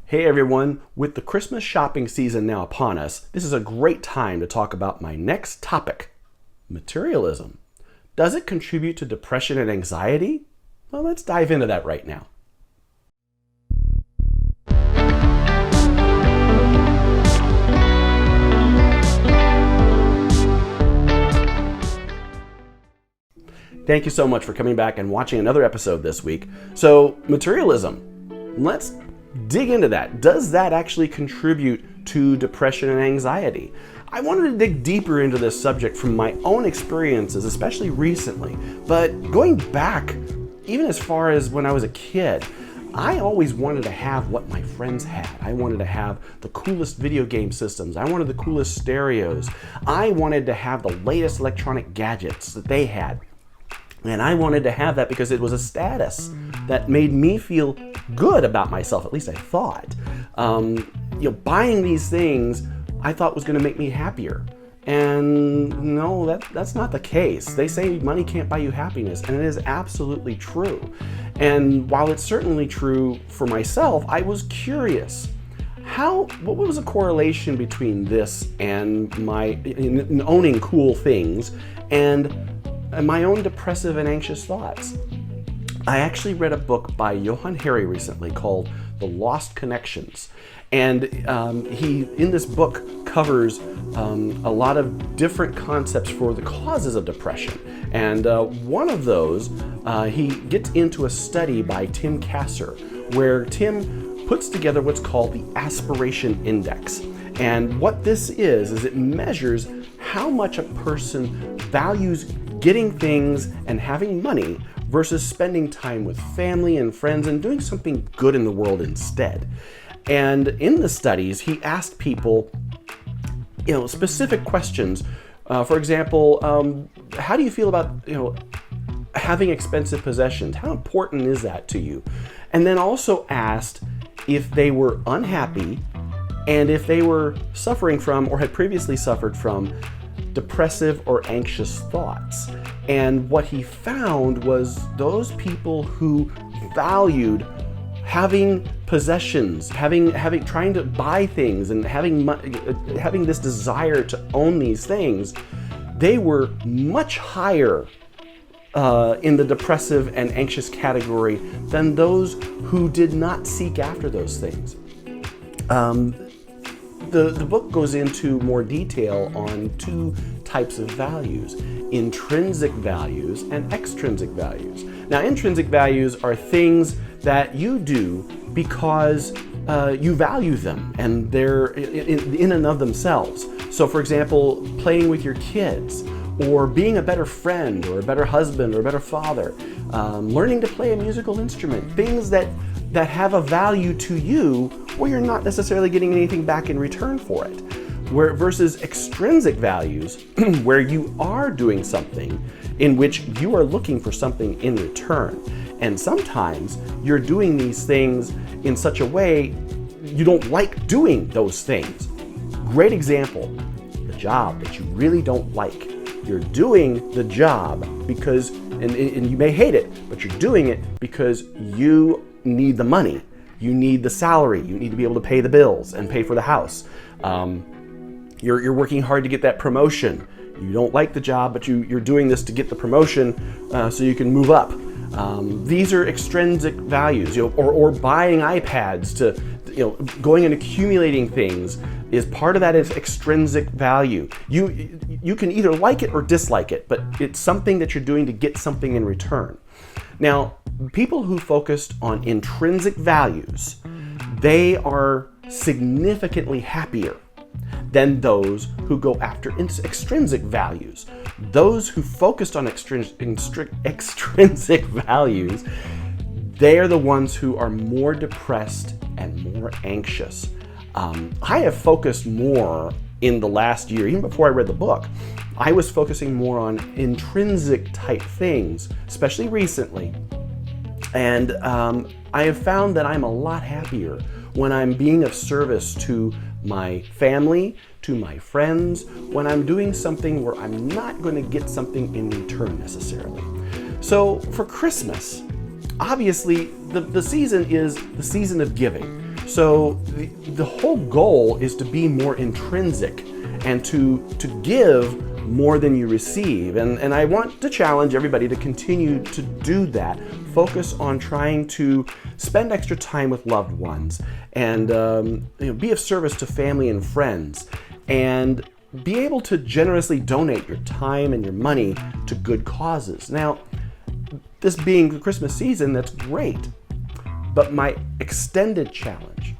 Hey everyone, with the Christmas shopping season now upon us, this is a great time to talk about my next topic, materialism. Does it contribute to depression and anxiety? Well, let's dive into that right now. Thank you so much for coming back and watching another episode this week. So, materialism, let's dig into that. Does that actually contribute to depression and anxiety? I wanted to dig deeper into this subject from my own experiences, especially recently. But going back, even as far as when I was a kid, I always wanted to have what my friends had. I wanted to have the coolest video game systems. I wanted the coolest stereos. I wanted to have the latest electronic gadgets that they had. And I wanted to have that because it was a status that made me feel good about myself, at least I thought. Buying these things I thought was going to make me happier. And no, that's not the case. They say money can't buy you happiness, and it is absolutely true. And while it's certainly true for myself, I was curious. What was the correlation between this and my owning cool things and my own depressive and anxious thoughts? I actually read a book by Johann Hari recently called The Lost Connections. And he, in this book, covers a lot of different concepts for the causes of depression. And one of those, he gets into a study by Tim Kasser, where Tim puts together what's called the Aspiration Index. And what this is it measures how much a person values getting things and having money versus spending time with family and friends and doing something good in the world instead. And in the studies, he asked people, specific questions. For example, how do you feel about, having expensive possessions? How important is that to you? And then also asked if they were unhappy and if they were suffering from or had previously suffered from depressive or anxious thoughts. And what he found was those people who valued having possessions, trying to buy things and having this desire to own these things, they were much higher in the depressive and anxious category than those who did not seek after those things. The book goes into more detail on two types of values: intrinsic values and extrinsic values. Now, intrinsic values are things that you do because you value them and they're in and of themselves. So, for example, playing with your kids, or being a better friend, or a better husband, or a better father, learning to play a musical instrument, things that have a value to you where you're not necessarily getting anything back in return for it. Versus extrinsic values, where you are doing something in which you are looking for something in return. And sometimes you're doing these things in such a way you don't like doing those things. Great example, the job that you really don't like. You're doing the job because, and you may hate it, but you're doing it because you need the money. You need the salary. You need to be able to pay the bills and pay for the house. You're working hard to get that promotion. You don't like the job, but you're doing this to get the promotion so you can move up. These are extrinsic values, or buying iPads to, going and accumulating things is part of that is extrinsic value. You can either like it or dislike it, but it's something that you're doing to get something in return. Now, people who focused on intrinsic values, they are significantly happier than those who go after extrinsic values. Those who focused on extrinsic values, they are the ones who are more depressed and more anxious. I have focused more in the last year, even before I read the book, I was focusing more on intrinsic type things, especially recently. And I have found that I'm a lot happier when I'm being of service to my family, to my friends, when I'm doing something where I'm not going to get something in return necessarily. So for Christmas, obviously the season is the season of giving. So the whole goal is to be more intrinsic and to give more than you receive. And I want to challenge everybody to continue to do that. Focus on trying to spend extra time with loved ones and be of service to family and friends, and be able to generously donate your time and your money to good causes. Now, this being the Christmas season, that's great. But my extended challenge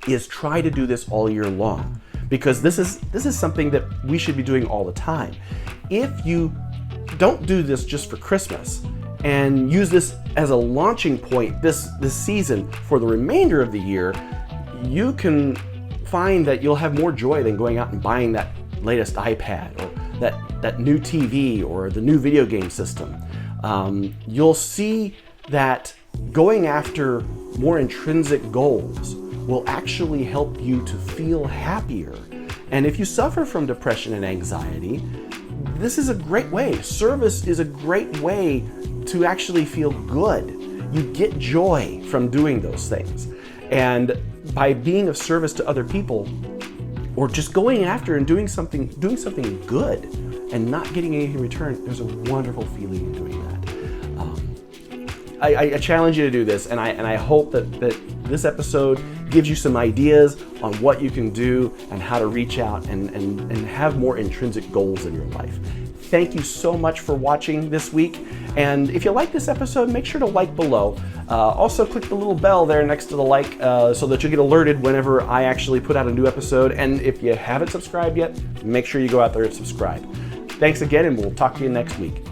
is try to do this all year long, because this is something that we should be doing all the time. If you don't do this just for Christmas and use this as a launching point this season for the remainder of the year, you can find that you'll have more joy than going out and buying that latest iPad or that new TV or the new video game system. You'll see that going after more intrinsic goals will actually help you to feel happier. And if you suffer from depression and anxiety, this is a great way. Service is a great way to actually feel good. You get joy from doing those things. And by being of service to other people, or just going after and doing something good and not getting anything in return, there's a wonderful feeling in doing that. I challenge you to do this, and I hope that this episode gives you some ideas on what you can do and how to reach out and have more intrinsic goals in your life. Thank you so much for watching this week. And if you like this episode, make sure to like below. Also click the little bell there next to the like so that you get alerted whenever I actually put out a new episode. And if you haven't subscribed yet, make sure you go out there and subscribe. Thanks again, and we'll talk to you next week.